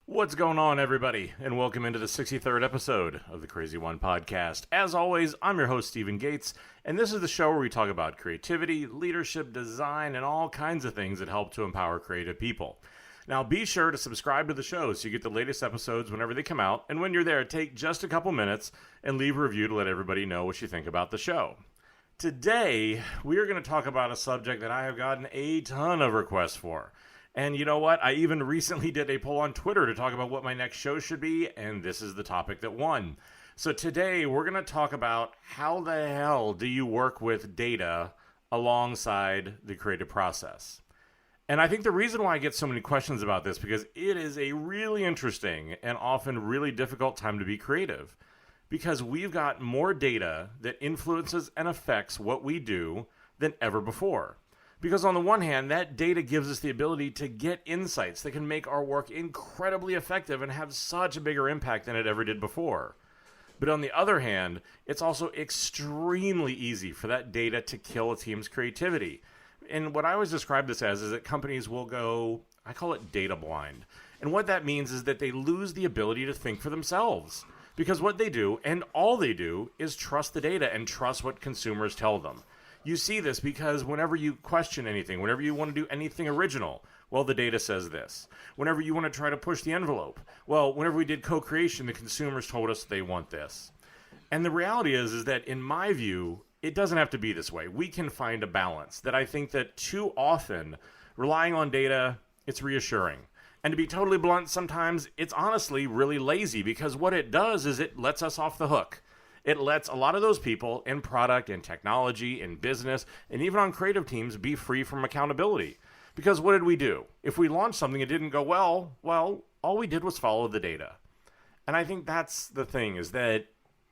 What's going on, everybody, and welcome into the 63rd episode of the CRZY podcast. As always, I'm your host, Stephen Gates, and this is the show where we talk about creativity, leadership, design, and all kinds of things that help to empower creative people. Now, be sure to subscribe to the show so you get the latest episodes whenever they come out, and when you're there, take just a couple minutes and leave a review to let everybody know what you think about the show. Today, we are going to talk about a subject that I have gotten a ton of requests for. And you know what? I even recently did a poll on Twitter to talk about what my next show should be, and this is the topic that won. So today, we're going to talk about how the hell do you work with data alongside the creative process. And I think the reason why I get so many questions about this, because it is a really interesting and often really difficult time to be creative. Because we've got more data that influences and affects what we do than ever before. Because on the one hand, that data gives us the ability to get insights that can make our work incredibly effective and have such a bigger impact than it ever did before. But on the other hand, it's also extremely easy for that data to kill a team's creativity. And what I always describe this as is that companies will go, I call it data blind. And what that means is that they lose the ability to think for themselves. Because what they do, and all they do, is trust the data and trust what consumers tell them. You see this because whenever you question anything, whenever you want to do anything original, well, the data says this. Whenever you want to try to push the envelope, well, whenever we did co-creation, the consumers told us they want this. And the reality is that in my view, it doesn't have to be this way. We can find a balance that I think that too often, relying on data, it's reassuring. And to be totally blunt, sometimes it's honestly really lazy because what it does is it lets us off the hook. It lets a lot of those people in product, in technology, in business, and even on creative teams be free from accountability. Because what did we do? If we launched something and it didn't go well, all we did was follow the data. And I think that's the thing, is that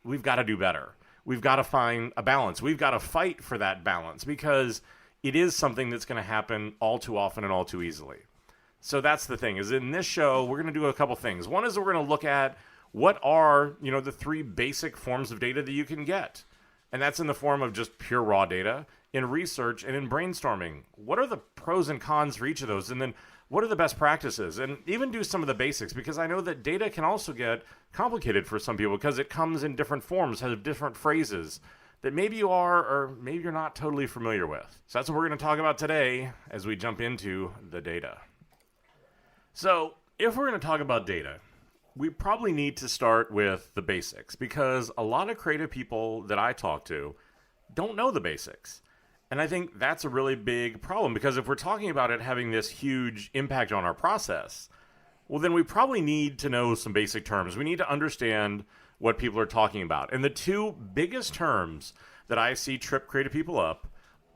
we've got to do better. We've got to find a balance. We've got to fight for that balance because it is something that's going to happen all too often and all too easily. So that's the thing, is in this show, we're going to do a couple things. One is we're going to look at what are, the three basic forms of data that you can get? And that's in the form of just pure raw data, in research, and in brainstorming. What are the pros and cons for each of those? And then what are the best practices? And even do some of the basics, because I know that data can also get complicated for some people because it comes in different forms, has different phrases that maybe you are or maybe you're not totally familiar with. So that's what we're going to talk about today as we jump into the data. So if we're going to talk about data, we probably need to start with the basics because a lot of creative people that I talk to don't know the basics. And I think that's a really big problem because if we're talking about it having this huge impact on our process, well, then we probably need to know some basic terms. We need to understand what people are talking about. And the two biggest terms that I see trip creative people up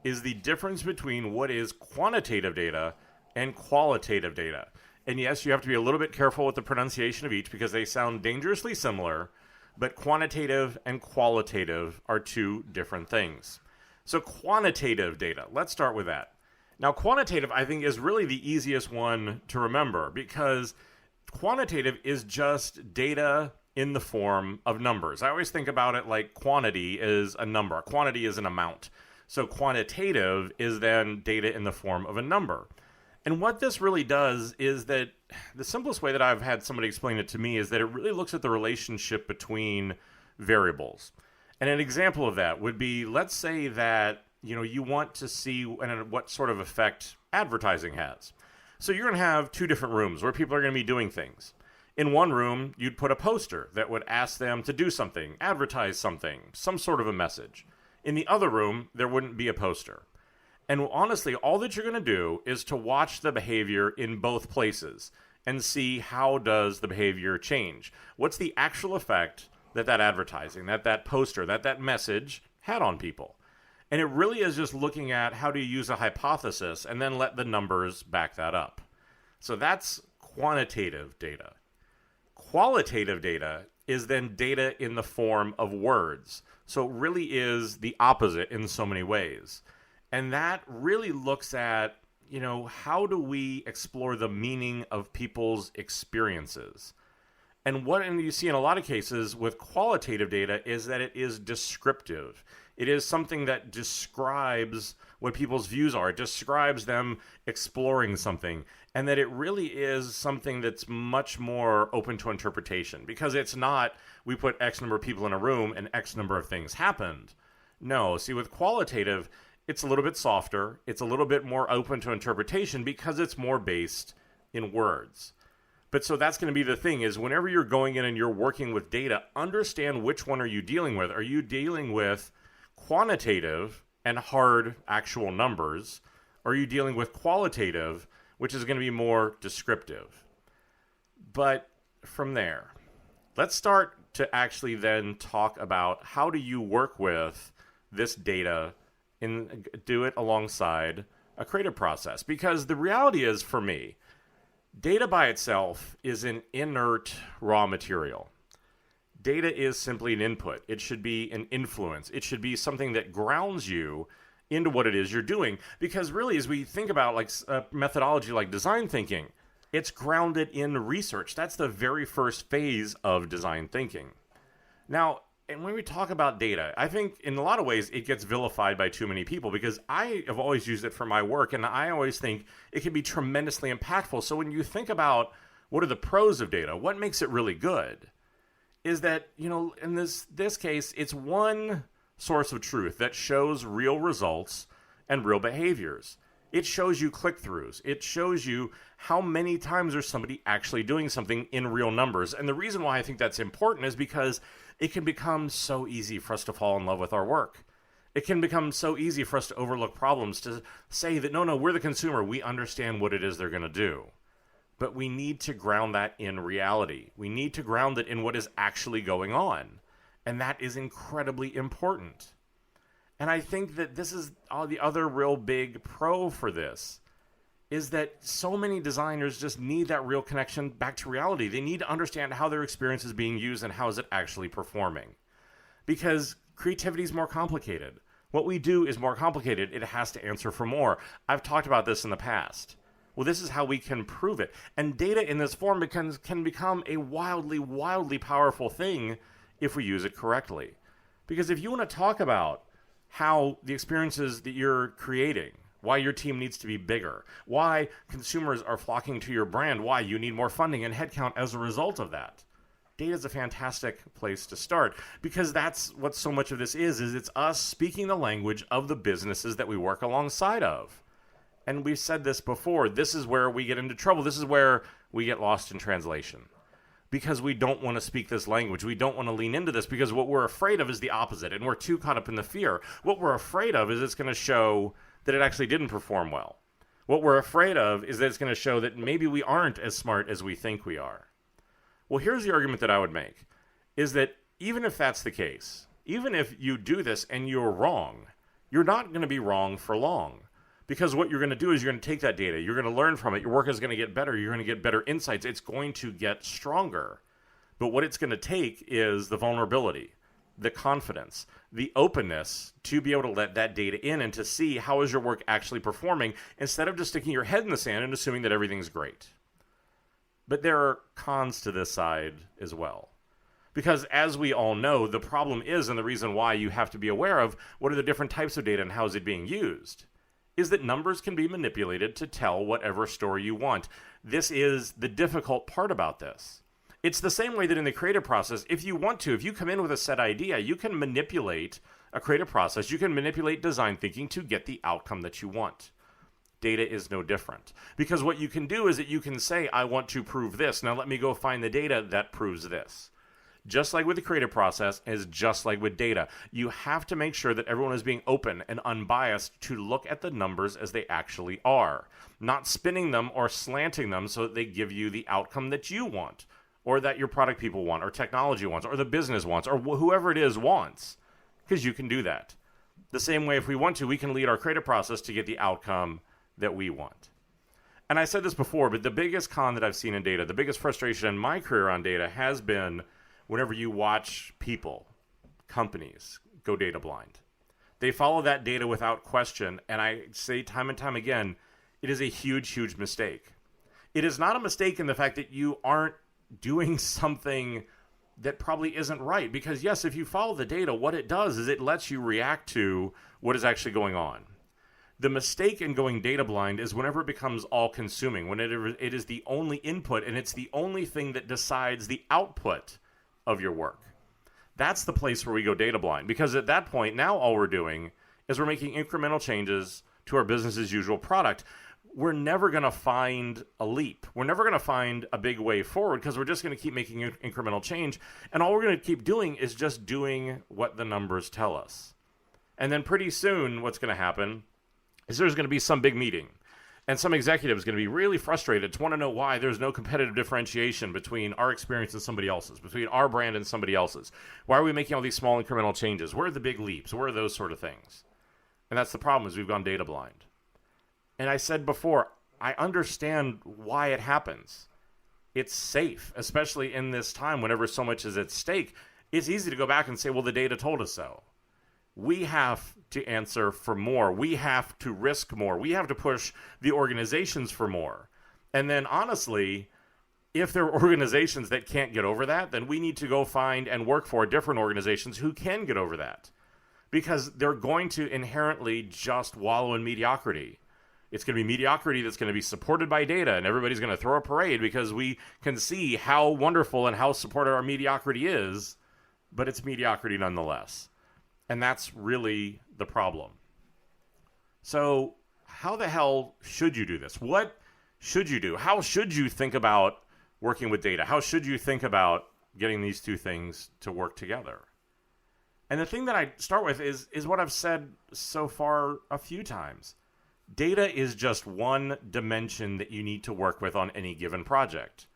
is the difference between what is quantitative data and qualitative data. And yes, you have to be a little bit careful with the pronunciation of each because they sound dangerously similar, but quantitative and qualitative are two different things. So quantitative data, let's start with that. Now, quantitative, I think, is really the easiest one to remember because quantitative is just data in the form of numbers. I always think about it like quantity is a number. Quantity is an amount. So quantitative is then data in the form of a number. And what this really does is that the simplest way that I've had somebody explain it to me is that it really looks at the relationship between variables. And an example of that would be, let's say that, you want to see what sort of effect advertising has. So you're going to have two different rooms where people are going to be doing things. In one room, you'd put a poster that would ask them to do something, advertise something, some sort of a message. In the other room, there wouldn't be a poster. And honestly, all that you're going to do is to watch the behavior in both places and see how does the behavior change. What's the actual effect that advertising, that poster, that message had on people? And it really is just looking at how do you use a hypothesis and then let the numbers back that up. So that's quantitative data. Qualitative data is then data in the form of words. So it really is the opposite in so many ways. And that really looks at, how do we explore the meaning of people's experiences? And what you see in a lot of cases with qualitative data is that it is descriptive. It is something that describes what people's views are. It describes them exploring something, and that it really is something that's much more open to interpretation, because it's not, we put X number of people in a room and X number of things happened. No, see, with qualitative, it's a little bit softer. It's a little bit more open to interpretation because it's more based in words. But so that's going to be the thing, is whenever you're going in and you're working with data, understand which one are you dealing with. Are you dealing with quantitative and hard actual numbers? Or are you dealing with qualitative, which is going to be more descriptive? But from there, let's start to actually then talk about how do you work with this data and do it alongside a creative process. Because the reality is, for me, data by itself is an inert raw material. Data is simply an input. It should be an influence. It should be something that grounds you into what it is you're doing. Because really, as we think about like a methodology like design thinking, it's grounded in research. That's the very first phase of design thinking. Now, and when we talk about data, I think in a lot of ways it gets vilified by too many people, because I have always used it for my work, and I always think it can be tremendously impactful. So when you think about what are the pros of data, what makes it really good, is that, you know, in this case, it's one source of truth that shows real results and real behaviors. It shows you click-throughs. It shows you how many times there's somebody actually doing something in real numbers. And the reason why I think that's important is because it can become so easy for us to fall in love with our work. It can become so easy for us to overlook problems, to say that, no, we're the consumer. We understand what it is they're going to do. But we need to ground that in reality. We need to ground it in what is actually going on. And that is incredibly important. And I think that this is the other real big pro for this, is that so many designers just need that real connection back to reality. They need to understand how their experience is being used and how is it actually performing. Because creativity is more complicated. What we do is more complicated. It has to answer for more. I've talked about this in the past. Well, this is how we can prove it. And data in this form can become a wildly, wildly powerful thing if we use it correctly. Because if you want to talk about how the experiences that you're creating, why your team needs to be bigger, why consumers are flocking to your brand, why you need more funding and headcount as a result of that, data is a fantastic place to start, because that's what so much of this is it's us speaking the language of the businesses that we work alongside of. And we've said this before, this is where we get into trouble. This is where we get lost in translation, because we don't want to speak this language. We don't want to lean into this, because what we're afraid of is the opposite, and we're too caught up in the fear. What we're afraid of is it's going to show that it actually didn't perform well. What we're afraid of is that it's going to show that maybe we aren't as smart as we think we are. Well, here's the argument that I would make, is that even if that's the case, even if you do this and you're wrong, you're not going to be wrong for long. Because what you're going to do is you're going to take that data, you're going to learn from it, your work is going to get better, you're going to get better insights, it's going to get stronger. But what it's going to take is the vulnerability, the confidence, the openness to be able to let that data in and to see how is your work actually performing, instead of just sticking your head in the sand and assuming that everything's great. But there are cons to this side as well. Because as we all know, the problem is, and the reason why you have to be aware of what are the different types of data and how is it being used, is that numbers can be manipulated to tell whatever story you want. This is the difficult part about this. It's the same way that in the creative process, if you want to, if you come in with a set idea, you can manipulate a creative process, you can manipulate design thinking to get the outcome that you want. Data is no different. Because what you can do is that you can say, I want to prove this. Now let me go find the data that proves this. Just like with the creative process, is just like with data. You have to make sure that everyone is being open and unbiased to look at the numbers as they actually are, not spinning them or slanting them so that they give you the outcome that you want, or that your product people want, or technology wants, or the business wants, or whoever it is wants, because you can do that. The same way, if we want to, we can lead our creative process to get the outcome that we want. And I said this before, but the biggest con that I've seen in data, the biggest frustration in my career on data has been whenever you watch people, companies, go data blind. They follow that data without question, and I say time and time again, it is a huge, huge mistake. It is not a mistake in the fact that you aren't doing something that probably isn't right. Because yes, if you follow the data, what it does is it lets you react to what is actually going on. The mistake in going data blind is whenever it becomes all-consuming, when it is the only input and it's the only thing that decides the output of your work. That's the place where we go data blind, because at that point, now all we're doing is we're making incremental changes to our business as usual product. We're never going to find a leap. We're never going to find a big way forward, because we're just going to keep making incremental change. And all we're going to keep doing is just doing what the numbers tell us. And then pretty soon, what's going to happen is there's going to be some big meeting. And some executive is going to be really frustrated to want to know why there's no competitive differentiation between our experience and somebody else's, between our brand and somebody else's. Why are we making all these small incremental changes? Where are the big leaps? Where are those sort of things? And that's the problem, is we've gone data blind. And I said before, I understand why it happens. It's safe, especially in this time whenever so much is at stake. It's easy to go back and say, well, the data told us so. We have to answer for more. We have to risk more. We have to push the organizations for more. And then honestly, if there are organizations that can't get over that, then we need to go find and work for different organizations who can get over that. Because they're going to inherently just wallow in mediocrity. It's going to be mediocrity that's going to be supported by data, and everybody's going to throw a parade because we can see how wonderful and how supported our mediocrity is, but it's mediocrity nonetheless. And that's really the problem. So how the hell should you do this? What should you do? How should you think about working with data? How should you think about getting these two things to work together? And the thing that I start with is what I've said so far a few times. Data is just one dimension that you need to work with on any given project.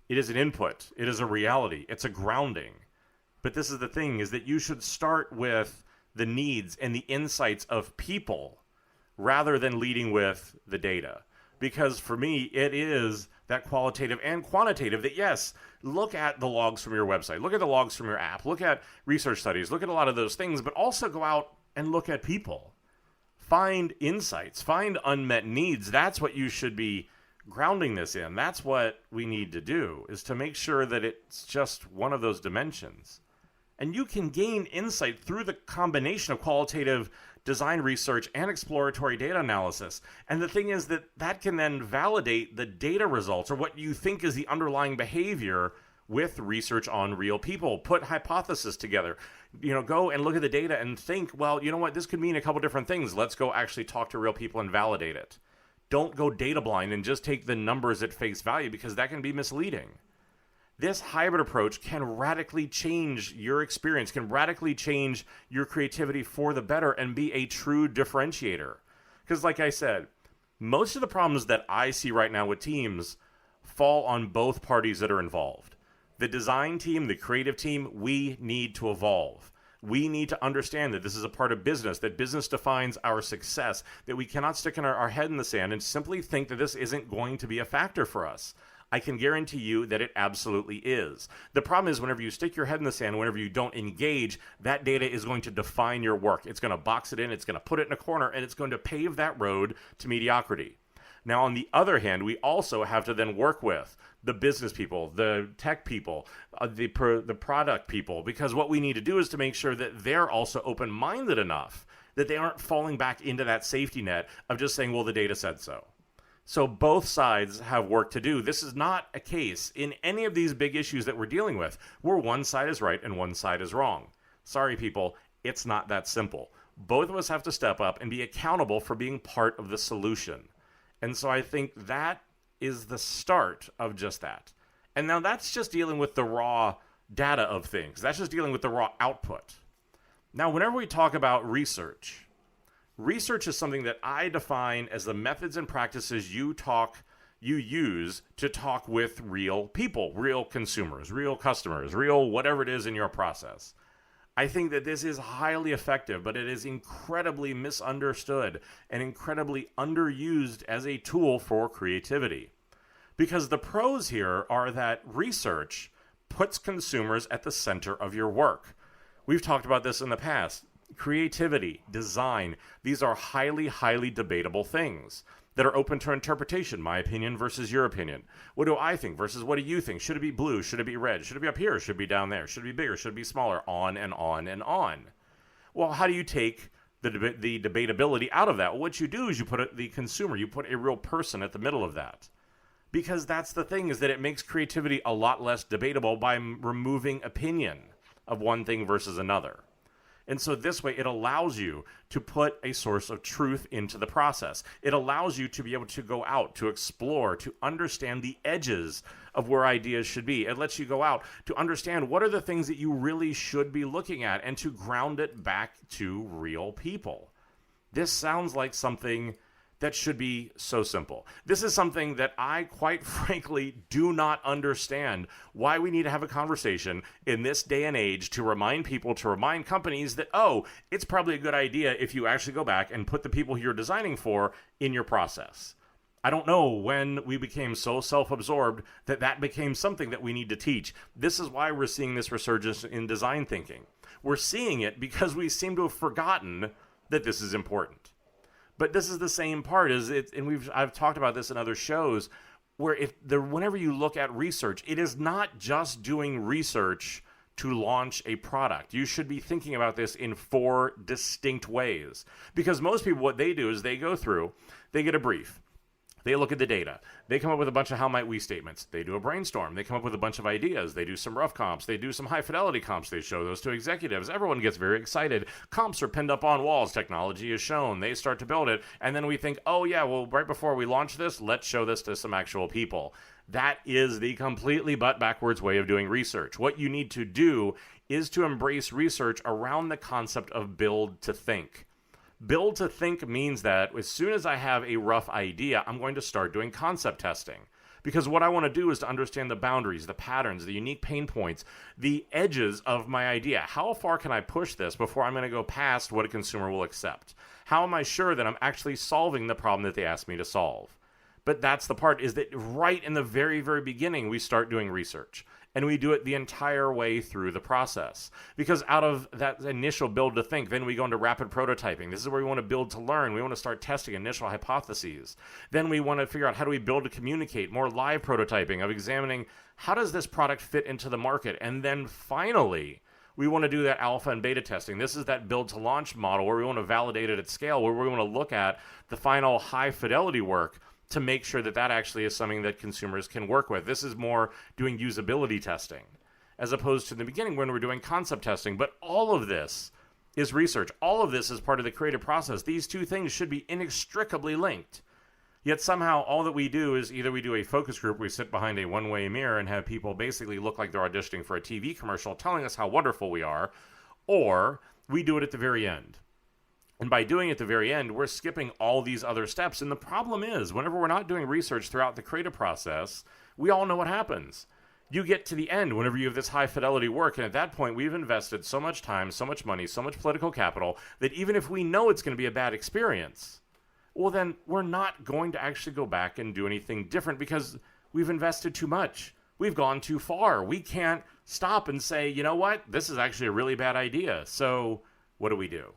It is an input. It is a reality. It's a grounding. But this is the thing, is that you should start with the needs and the insights of people rather than leading with the data. Because for me, it is that qualitative and quantitative that, yes, look at the logs from your website, look at the logs from your app, look at research studies, look at a lot of those things, but also go out and look at people. Find insights, find unmet needs. That's what you should be grounding this in. That's what we need to do, is to make sure that it's just one of those dimensions. And you can gain insight through the combination of qualitative design research and exploratory data analysis. And the thing is that that can then validate the data results, or what you think is the underlying behavior, with research on real people. Put hypotheses together. Go and look at the data and think, well, you know what, this could mean a couple different things. Let's go actually talk to real people and validate it. Don't go data blind and just take the numbers at face value, because that can be misleading. This hybrid approach can radically change your experience, can radically change your creativity for the better, and be a true differentiator. Because like I said, most of the problems that I see right now with teams fall on both parties that are involved. The design team, the creative team, we need to evolve. We need to understand that this is a part of business, that business defines our success, that we cannot stick our head in the sand and simply think that this isn't going to be a factor for us. I can guarantee you that it absolutely is. The problem is, whenever you stick your head in the sand, whenever you don't engage, that data is going to define your work. It's going to box it in, it's going to put it in a corner, and it's going to pave that road to mediocrity. Now, on the other hand, we also have to then work with the business people, the tech people, the product people, because what we need to do is to make sure that they're also open-minded enough that they aren't falling back into that safety net of just saying, well, the data said so. So both sides have work to do. This is not a case in any of these big issues that we're dealing with where one side is right and one side is wrong. Sorry, people, it's not that simple. Both of us have to step up and be accountable for being part of the solution. And so I think that is the start of just that. And now that's just dealing with the raw data of things. That's just dealing with the raw output. Now, whenever we talk about research is something that I define as the methods and practices you use to talk with real people, real consumers, real customers, real whatever it is in your process. I think that this is highly effective, but it is incredibly misunderstood and incredibly underused as a tool for creativity. Because the pros here are that research puts consumers at the center of your work. We've talked about this in the past. Creativity, design, these are highly, highly debatable things. that are open to interpretation. My opinion versus your opinion. What do I think versus what do you think? Should it be blue? Should it be red? Should it be up here? Should it be down there? Should it be bigger? Should it be smaller? On and on and on. Well, how do you take the debatability out of that? Well, what you do is you put the consumer, you put a real person at the middle of that. Because that's the thing, is that it makes creativity a lot less debatable by removing opinion of one thing versus another. And so this way, it allows you to put a source of truth into the process. It allows you to be able to go out, to explore, to understand the edges of where ideas should be. It lets you go out to understand what are the things that you really should be looking at and to ground it back to real people. This sounds like something that should be so simple. This is something that I, quite frankly, do not understand why we need to have a conversation in this day and age to remind people, to remind companies that, oh, it's probably a good idea if you actually go back and put the people you're designing for in your process. I don't know when we became so self-absorbed that that became something that we need to teach. This is why we're seeing this resurgence in design thinking. We're seeing it because we seem to have forgotten that this is important. But this is the same part as it, and I've talked about this in other shows, where whenever you look at research, it is not just doing research to launch a product. You should be thinking about this in 4 distinct ways. Because most people, what they do is they go through, they get a brief. They look at the data. They come up with a bunch of how might we statements. They do a brainstorm. They come up with a bunch of ideas. They do some rough comps. They do some high fidelity comps. They show those to executives. Everyone gets very excited. Comps are pinned up on walls. Technology is shown. They start to build it. And then we think, oh yeah, well, right before we launch this, let's show this to some actual people. That is the completely butt-backwards way of doing research. What you need to do is to embrace research around the concept of build to think. Build to think means that as soon as I have a rough idea, I'm going to start doing concept testing. Because what I want to do is to understand the boundaries, the patterns, the unique pain points, the edges of my idea. How far can I push this before I'm going to go past what a consumer will accept? How am I sure that I'm actually solving the problem that they asked me to solve? But that's the part, is that right in the very, very beginning, we start doing research. And we do it the entire way through the process. Because out of that initial build to think, then we go into rapid prototyping. This is where we want to build to learn. We want to start testing initial hypotheses. Then we want to figure out how do we build to communicate, more live prototyping of examining how does this product fit into the market. And then finally, we want to do that alpha and beta testing. This is that build to launch model where we want to validate it at scale, where we want to look at the final high fidelity work to make sure that that actually is something that consumers can work with. This is more doing usability testing, as opposed to the beginning when we're doing concept testing. But all of this is research. All of this is part of the creative process. These two things should be inextricably linked. Yet somehow all that we do is either we do a focus group, we sit behind a one-way mirror and have people basically look like they're auditioning for a TV commercial telling us how wonderful we are, or we do it at the very end. And by doing it at the very end, we're skipping all these other steps. And the problem is, whenever we're not doing research throughout the creative process, we all know what happens. You get to the end whenever you have this high fidelity work, and at that point, we've invested so much time, so much money, so much political capital, that even if we know it's going to be a bad experience, well, then we're not going to actually go back and do anything different because we've invested too much. We've gone too far. We can't stop and say, you know what, this is actually a really bad idea. So what do?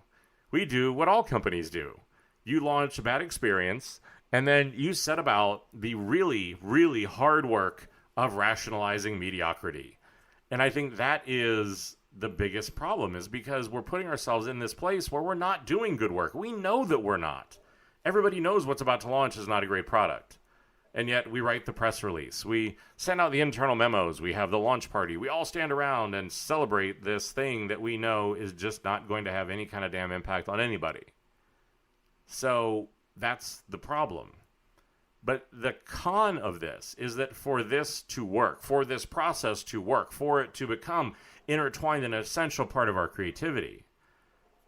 We do what all companies do. You launch a bad experience, and then you set about the really, really hard work of rationalizing mediocrity. And I think that is the biggest problem, is because we're putting ourselves in this place where we're not doing good work. We know that we're not. Everybody knows what's about to launch is not a great product. And yet we write the press release. We send out the internal memos. We have the launch party. We all stand around and celebrate this thing that we know is just not going to have any kind of damn impact on anybody. So that's the problem. But the con of this is that for this to work, for this process to work, for it to become intertwined in an essential part of our creativity,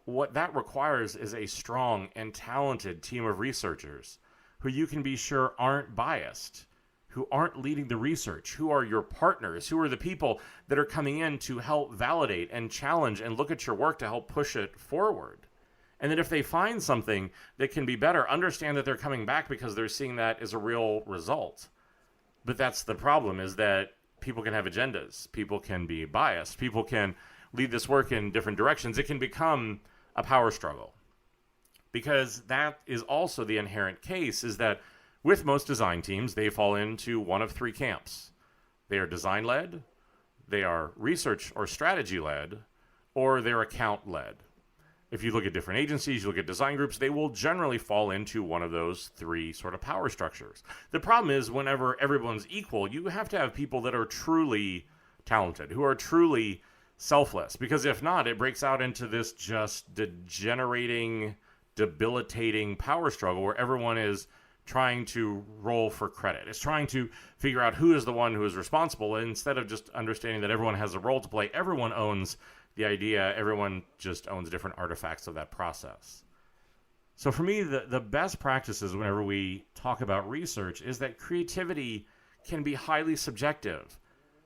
what that requires is a strong and talented team of researchers who you can be sure aren't biased, who aren't leading the research, who are your partners, who are the people that are coming in to help validate and challenge and look at your work to help push it forward. And that if they find something that can be better, understand that they're coming back because they're seeing that as a real result. But that's the problem, is that people can have agendas. People can be biased. People can lead this work in different directions. It can become a power struggle. because that is also the inherent case, is that with most design teams, they fall into one of three camps. They are design-led, they are research or strategy-led, or they're account-led. If you look at different agencies, you look at design groups, they will generally fall into one of those three sort of power structures. The problem is whenever everyone's equal, you have to have people that are truly talented, who are truly selfless. Because if not, it breaks out into this just degenerating, debilitating power struggle where everyone is trying to roll for credit. It's trying to figure out who is the one who is responsible, and instead of just understanding that everyone has a role to play, everyone owns the idea, everyone just owns different artifacts of that process. So for me, the best practices whenever we talk about research is that creativity can be highly subjective.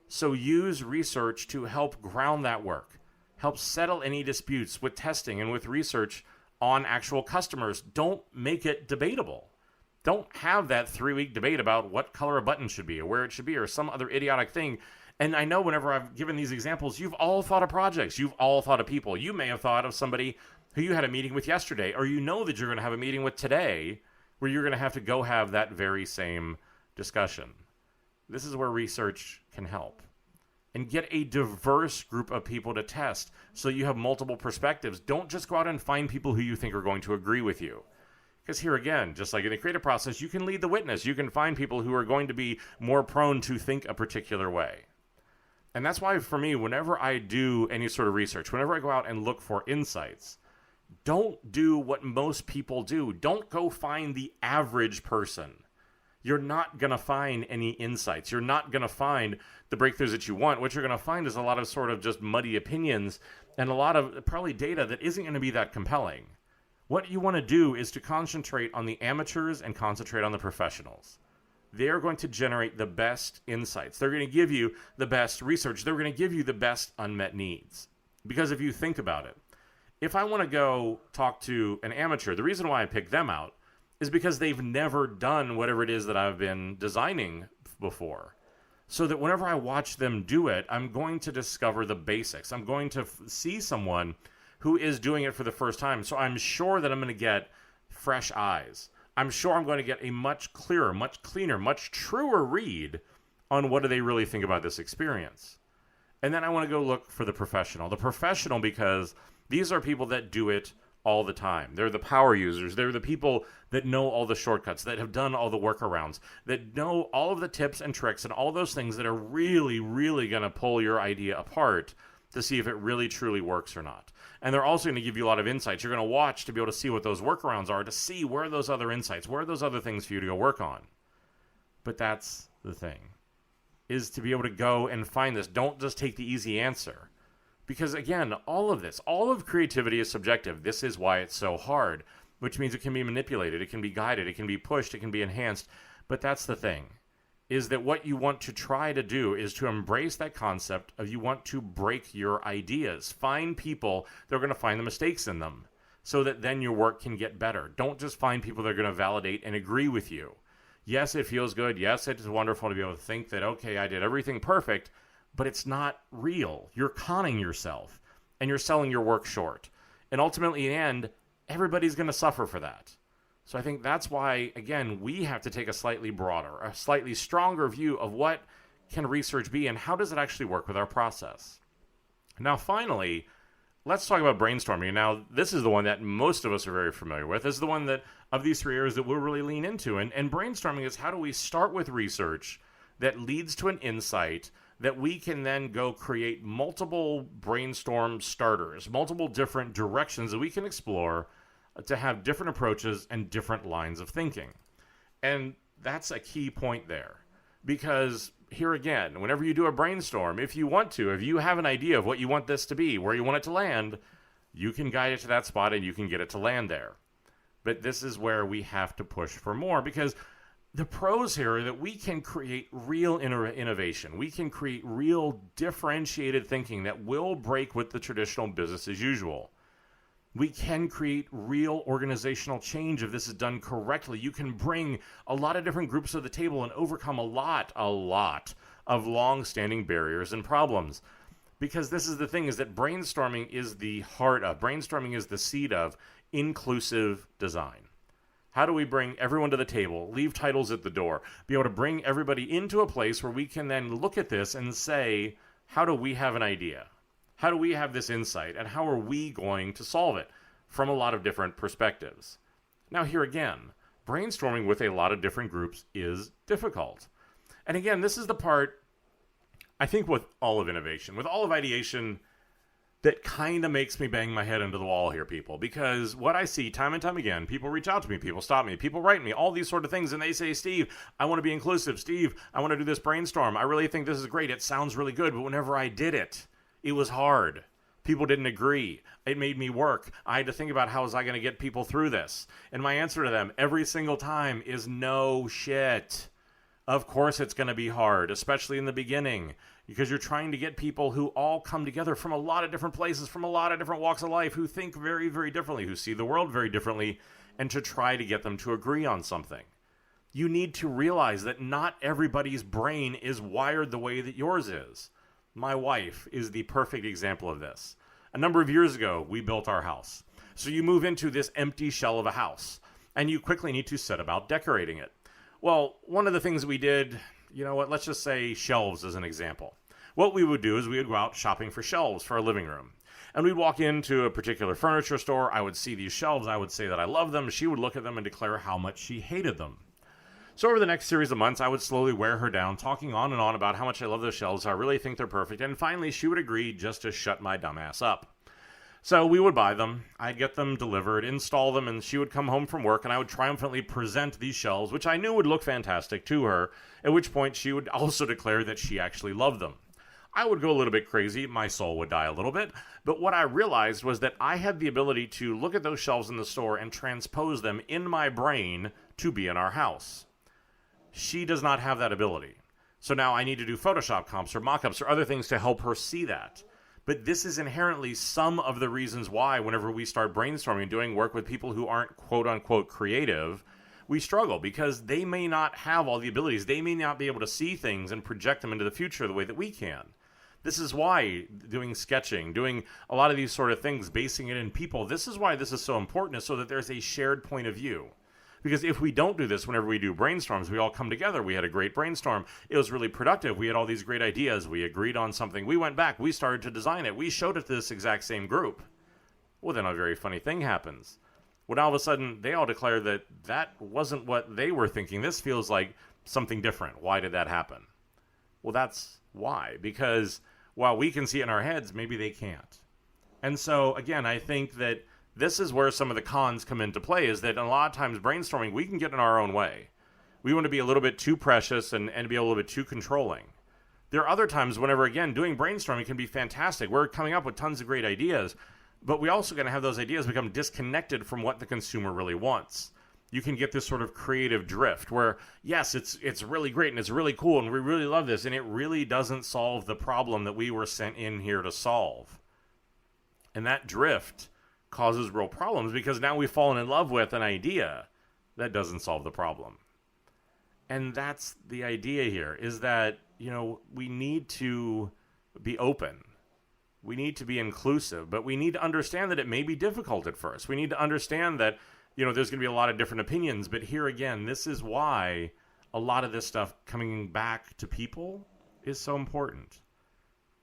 So use research to help ground that work, help settle any disputes with testing and with research on actual customers. Don't make it debatable. Don't have that 3-week debate about what color a button should be or where it should be or some other idiotic thing. And I know whenever I've given these examples, you've all thought of projects. You've all thought of people. You may have thought of somebody who you had a meeting with yesterday, or you know that you're going to have a meeting with today where you're going to have to go have that very same discussion. This is where research can help. And get a diverse group of people to test so you have multiple perspectives. Don't just go out and find people who you think are going to agree with you. Because here again, just like in the creative process, you can lead the witness. You can find people who are going to be more prone to think a particular way. And that's why, for me, whenever I do any sort of research, whenever I go out and look for insights, don't do what most people do. Don't go find the average person. You're not going to find any insights. You're not going to find the breakthroughs that you want. What you're going to find is a lot of sort of just muddy opinions and a lot of probably data that isn't going to be that compelling. What you want to do is to concentrate on the amateurs and concentrate on the professionals. They're going to generate the best insights. They're going to give you the best research. They're going to give you the best unmet needs. Because if you think about it, if I want to go talk to an amateur, the reason why I pick them out is because they've never done whatever it is that I've been designing before. So that whenever I watch them do it, I'm going to discover the basics. I'm going to see someone who is doing it for the first time. So I'm sure that I'm going to get fresh eyes. I'm sure I'm going to get a much clearer, much cleaner, much truer read on what do they really think about this experience. And then I want to go look for the professional. The professional, because these are people that do it all the time. They're the power users. They're the people that know all the shortcuts, that have done all the workarounds, that know all of the tips and tricks and all those things that are really, really going to pull your idea apart to see if it really, truly works or not. And they're also going to give you a lot of insights. You're going to watch to be able to see what those workarounds are, to see where are those other insights, where are those other things for you to go work on. But that's the thing, is to be able to go and find this. Don't just take the easy answer. Because again, all of creativity is subjective. This is why it's so hard, which means it can be manipulated, it can be guided, it can be pushed, it can be enhanced. But that's the thing, is that what you want to try to do is to embrace that concept of you want to break your ideas. Find people that are going to find the mistakes in them so that then your work can get better. Don't just find people that are going to validate and agree with you. Yes, it feels good. Yes, it's wonderful to be able to think that, okay, I did everything perfect, but it's not real. You're conning yourself and you're selling your work short. And ultimately, in the end, everybody's going to suffer for that. So I think that's why, again, we have to take a slightly broader, a slightly stronger view of what can research be and how does it actually work with our process. Now, finally, let's talk about brainstorming. Now, this is the one that most of us are very familiar with. This is the one that, of these three areas, that we'll really lean into. And brainstorming is how do we start with research that leads to an insight that we can then go create multiple brainstorm starters, multiple different directions that we can explore to have different approaches and different lines of thinking. And that's a key point there. Because here again, whenever you do a brainstorm, if you want to, if you have an idea of what you want this to be, where you want it to land, you can guide it to that spot and you can get it to land there. But this is where we have to push for more, because the pros here are that we can create real innovation. We can create real differentiated thinking that will break with the traditional business as usual. We can create real organizational change if this is done correctly. You can bring a lot of different groups to the table and overcome a lot of long-standing barriers and problems. Because this is the thing, is that brainstorming is the brainstorming is the seed of inclusive design. How do we bring everyone to the table, leave titles at the door, be able to bring everybody into a place where we can then look at this and say, how do we have an idea? How do we have this insight? And how are we going to solve it from a lot of different perspectives? Now, here again, brainstorming with a lot of different groups is difficult. And again, this is the part, I think, with all of innovation, with all of ideation, that kind of makes me bang my head into the wall here, people. Because what I see time and time again, people reach out to me, people stop me, people write me, all these sort of things, and they say, Steve, I want to be inclusive. Steve, I want to do this brainstorm. I really think this is great. It sounds really good. But whenever I did it, it was hard. People didn't agree. It made me work. I had to think about how was I going to get people through this. And my answer to them every single time is no shit. Of course it's going to be hard, especially in the beginning, because you're trying to get people who all come together from a lot of different places, from a lot of different walks of life, who think very, very differently, who see the world very differently, and to try to get them to agree on something. You need to realize that not everybody's brain is wired the way that yours is. My wife is the perfect example of this. A number of years ago, we built our house. So you move into this empty shell of a house, and you quickly need to set about decorating it. Well, one of the things we did, let's just say shelves as an example. What we would do is we would go out shopping for shelves for our living room. And we'd walk into a particular furniture store. I would see these shelves. I would say that I love them. She would look at them and declare how much she hated them. So over the next series of months, I would slowly wear her down, talking on and on about how much I love those shelves. I really think they're perfect. And finally, she would agree just to shut my dumb ass up. So we would buy them, I'd get them delivered, install them, and she would come home from work, and I would triumphantly present these shelves, which I knew would look fantastic to her, at which point she would also declare that she actually loved them. I would go a little bit crazy, my soul would die a little bit, but what I realized was that I had the ability to look at those shelves in the store and transpose them in my brain to be in our house. She does not have that ability. So now I need to do Photoshop comps or mock-ups or other things to help her see that. But this is inherently some of the reasons why whenever we start brainstorming, doing work with people who aren't quote-unquote creative, we struggle because they may not have all the abilities. They may not be able to see things and project them into the future the way that we can. This is why doing sketching, doing a lot of these sort of things, basing it in people, this is why this is so important, is so that there's a shared point of view. Because if we don't do this whenever we do brainstorms, we all come together. We had a great brainstorm. It was really productive. We had all these great ideas. We agreed on something. We went back. We started to design it. We showed it to this exact same group. Well, then a very funny thing happens. When all of a sudden they all declare that that wasn't what they were thinking. This feels like something different. Why did that happen? Well, that's why. Because while we can see it in our heads, maybe they can't. And so, again, I think that this is where some of the cons come into play, is that a lot of times brainstorming, we can get in our own way. We want to be a little bit too precious and be a little bit too controlling. There are other times whenever, again, doing brainstorming can be fantastic. We're coming up with tons of great ideas, but we also going to have those ideas become disconnected from what the consumer really wants. You can get this sort of creative drift where, yes, it's really great and it's really cool and we really love this, and it really doesn't solve the problem that we were sent in here to solve. And that drift causes real problems because now we've fallen in love with an idea that doesn't solve the problem. And that's the idea here, is that, we need to be open. We need to be inclusive, but we need to understand that it may be difficult at first. We need to understand that, there's going to be a lot of different opinions, but here again, this is why a lot of this stuff coming back to people is so important.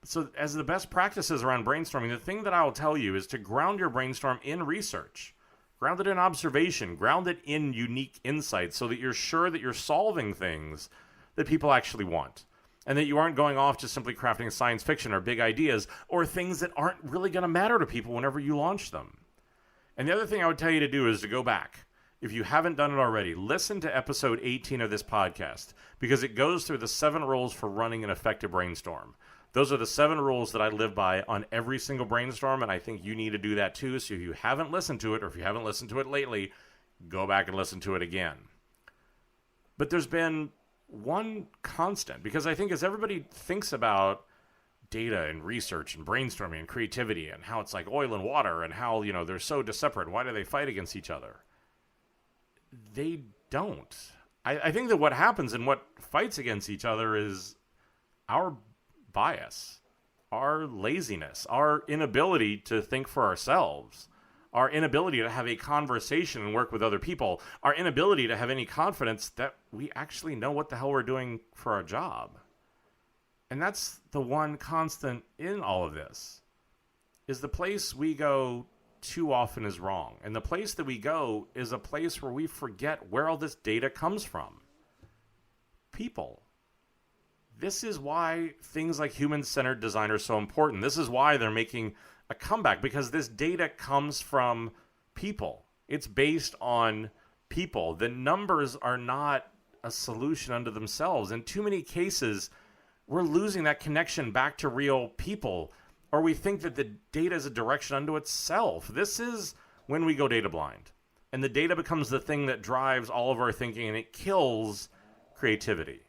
So as the best practices around brainstorming, the thing that I will tell you is to ground your brainstorm in research, ground it in observation, ground it in unique insights so that you're sure that you're solving things that people actually want, and that you aren't going off just simply crafting science fiction or big ideas or things that aren't really going to matter to people whenever you launch them. And the other thing I would tell you to do is to go back. If you haven't done it already, listen to episode 18 of this podcast, because it goes through the 7 rules for running an effective brainstorm. Those are the 7 rules that I live by on every single brainstorm, and I think you need to do that too. So if you haven't listened to it, or if you haven't listened to it lately, go back and listen to it again. But there's been one constant, because I think as everybody thinks about data and research and brainstorming and creativity and how it's like oil and water and how, they're so separate, why do they fight against each other? They don't. I think that what happens and what fights against each other is our bias. our laziness, our inability to think for ourselves, our inability to have a conversation and work with other people, our inability to have any confidence that we actually know what the hell we're doing for our job. And that's the one constant in all of this, is the place we go too often is wrong. And the place that we go is a place where we forget where all this data comes from. People. This is why things like human-centered design are so important. This is why they're making a comeback, because this data comes from people. It's based on people. The numbers are not a solution unto themselves. In too many cases, we're losing that connection back to real people, or we think that the data is a direction unto itself. This is when we go data blind, and the data becomes the thing that drives all of our thinking, and it kills creativity.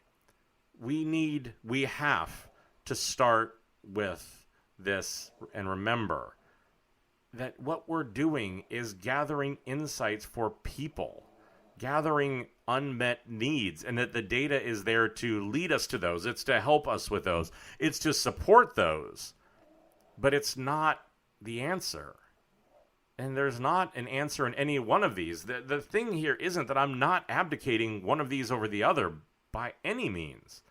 We have to start with this and remember that what we're doing is gathering insights for people, gathering unmet needs, and that the data is there to lead us to those. It's to help us with those. It's to support those, but it's not the answer. And there's not an answer in any one of these. The thing here isn't that I'm not abdicating one of these over the other by any means.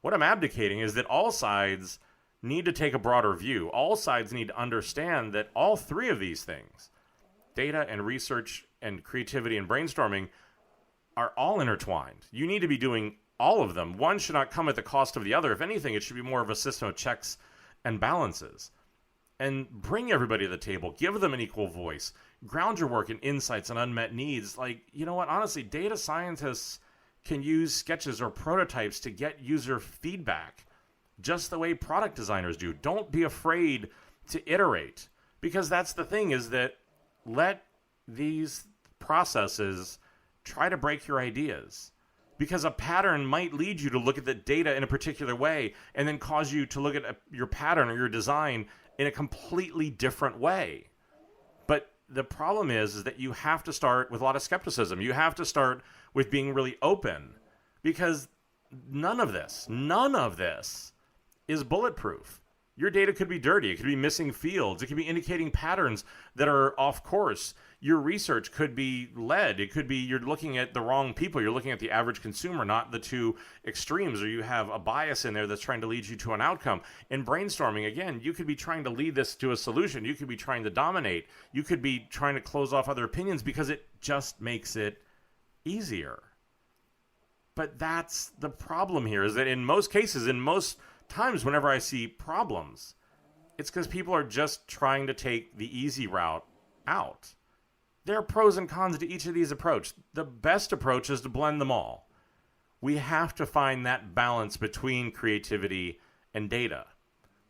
What I'm abdicating is that all sides need to take a broader view. All sides need to understand that all three of these things, data and research and creativity and brainstorming, are all intertwined. You need to be doing all of them. One should not come at the cost of the other. If anything, it should be more of a system of checks and balances. And bring everybody to the table. Give them an equal voice. Ground your work in insights and unmet needs. Like, you know what? Honestly, data scientists can use sketches or prototypes to get user feedback, just the way product designers do. Don't be afraid to iterate, because that's the thing, is that let these processes try to break your ideas, because a pattern might lead you to look at the data in a particular way and then cause you to look at your pattern or your design in a completely different way. But the problem is that you have to start with a lot of skepticism. You have to start with being really open, because none of this is bulletproof. Your data could be dirty. It could be missing fields. It could be indicating patterns that are off course. Your research could be led. It could be you're looking at the wrong people. You're looking at the average consumer, not the two extremes, or you have a bias in there that's trying to lead you to an outcome. In brainstorming, again, you could be trying to lead this to a solution. You could be trying to dominate. You could be trying to close off other opinions because it just makes it easier. But that's the problem here, is that in most cases, in most times whenever I see problems, it's because people are just trying to take the easy route out. There are pros and cons to each of these approaches. The best approach is to blend them all. We have to find that balance between creativity and data.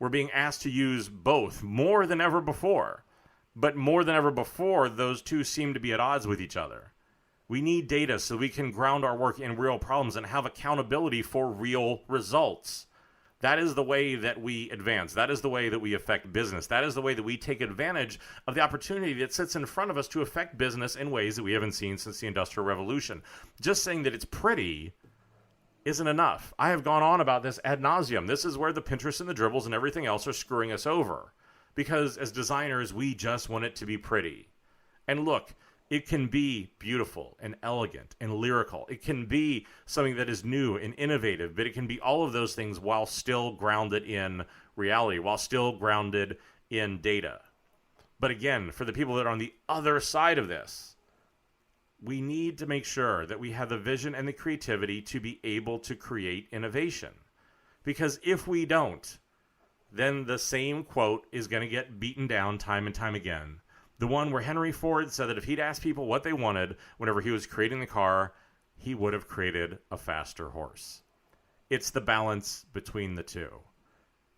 We're being asked to use both more than ever before. But more than ever before, those two seem to be at odds with each other. We need data so we can ground our work in real problems and have accountability for real results. That is the way that we advance. That is the way that we affect business. That is the way that we take advantage of the opportunity that sits in front of us to affect business in ways that we haven't seen since the Industrial Revolution. Just saying that it's pretty isn't enough. I have gone on about this ad nauseum. This is where the Pinterest and the dribbles and everything else are screwing us over. Because as designers, we just want it to be pretty. And look, it can be beautiful and elegant and lyrical. It can be something that is new and innovative, but it can be all of those things while still grounded in reality, while still grounded in data. But again, for the people that are on the other side of this, we need to make sure that we have the vision and the creativity to be able to create innovation. Because if we don't, then the same quote is going to get beaten down time and time again. The one where Henry Ford said that if he'd asked people what they wanted whenever he was creating the car, he would have created a faster horse. It's the balance between the two.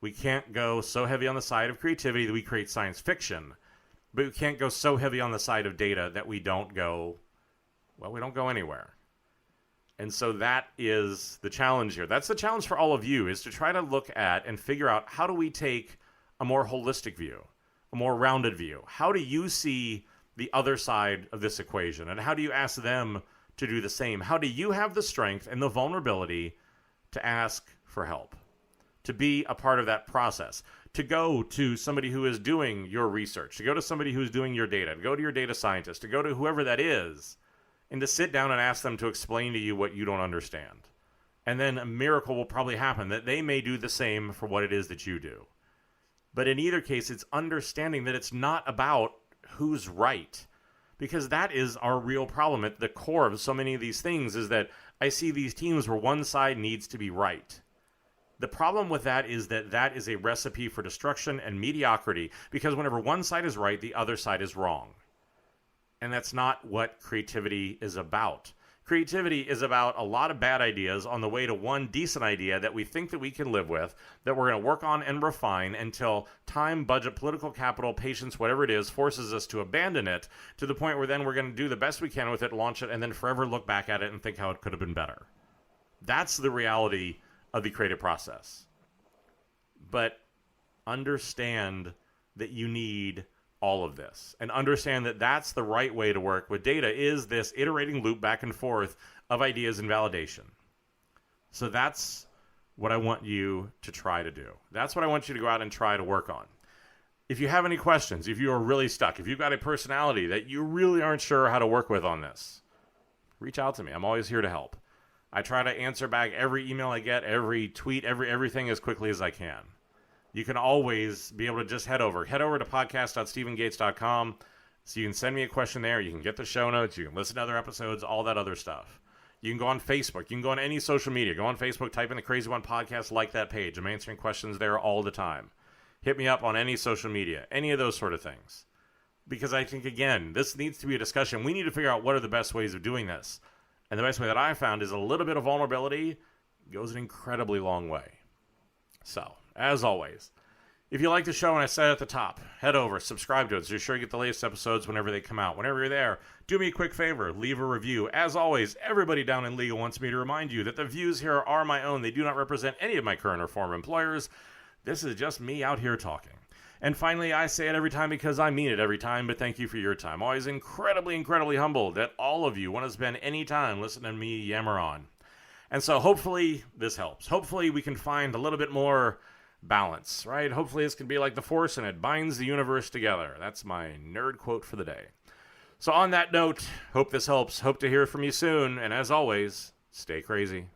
We can't go so heavy on the side of creativity that we create science fiction, but we can't go so heavy on the side of data that we don't go anywhere. And so that is the challenge here. That's the challenge for all of you, is to try to look at and figure out, how do we take a more holistic view, a more rounded view? How do you see the other side of this equation? And how do you ask them to do the same? How do you have the strength and the vulnerability to ask for help? to be a part of that process, to go to somebody who is doing your research, to go to somebody who's doing your data, to go to your data scientist, to go to whoever that is, and to sit down and ask them to explain to you what you don't understand. And then a miracle will probably happen that they may do the same for what it is that you do. But in either case, it's understanding that it's not about who's right. Because that is our real problem at the core of so many of these things, is that I see these teams where one side needs to be right. The problem with that is that is a recipe for destruction and mediocrity, because whenever one side is right, the other side is wrong. And that's not what creativity is about. Creativity is about a lot of bad ideas on the way to one decent idea that we think that we can live with, that we're going to work on and refine until time, budget, political capital, patience, whatever it is, forces us to abandon it, to the point where then we're going to do the best we can with it, launch it, and then forever look back at it and think how it could have been better. That's the reality of the creative process. But understand that you need all of this, and understand that that's the right way to work with data, is this iterating loop back and forth of ideas and validation. So that's what I want you to try to do. That's what I want you to go out and try to work on. If you have any questions, if you are really stuck, if you've got a personality that you really aren't sure how to work with on this, reach out to me. I'm always here to help. I try to answer back every email I get, every tweet, everything as quickly as I can. You can always be able to just head over to podcast.stephengates.com, so you can send me a question there. You can get the show notes. You can listen to other episodes, all that other stuff. You can go on Facebook. You can go on any social media. Go on Facebook, type in the Crazy One Podcast, like that page. I'm answering questions there all the time. Hit me up on any social media, any of those sort of things. Because I think, again, this needs to be a discussion. We need to figure out what are the best ways of doing this. And the best way that I found is a little bit of vulnerability goes an incredibly long way. So, as always, if you like the show, and I said at the top, head over, subscribe to it, so you're sure you get the latest episodes whenever they come out. Whenever you're there, do me a quick favor, leave a review. As always, everybody down in legal wants me to remind you that the views here are my own. They do not represent any of my current or former employers. This is just me out here talking. And finally, I say it every time because I mean it every time, but thank you for your time. Always incredibly, incredibly humbled that all of you want to spend any time listening to me yammer on. And so hopefully this helps. Hopefully we can find a little bit more balance, right? Hopefully this can be like the Force and it binds the universe together. That's my nerd quote for the day. So on that note, hope this helps. Hope to hear from you soon. And as always, stay crazy.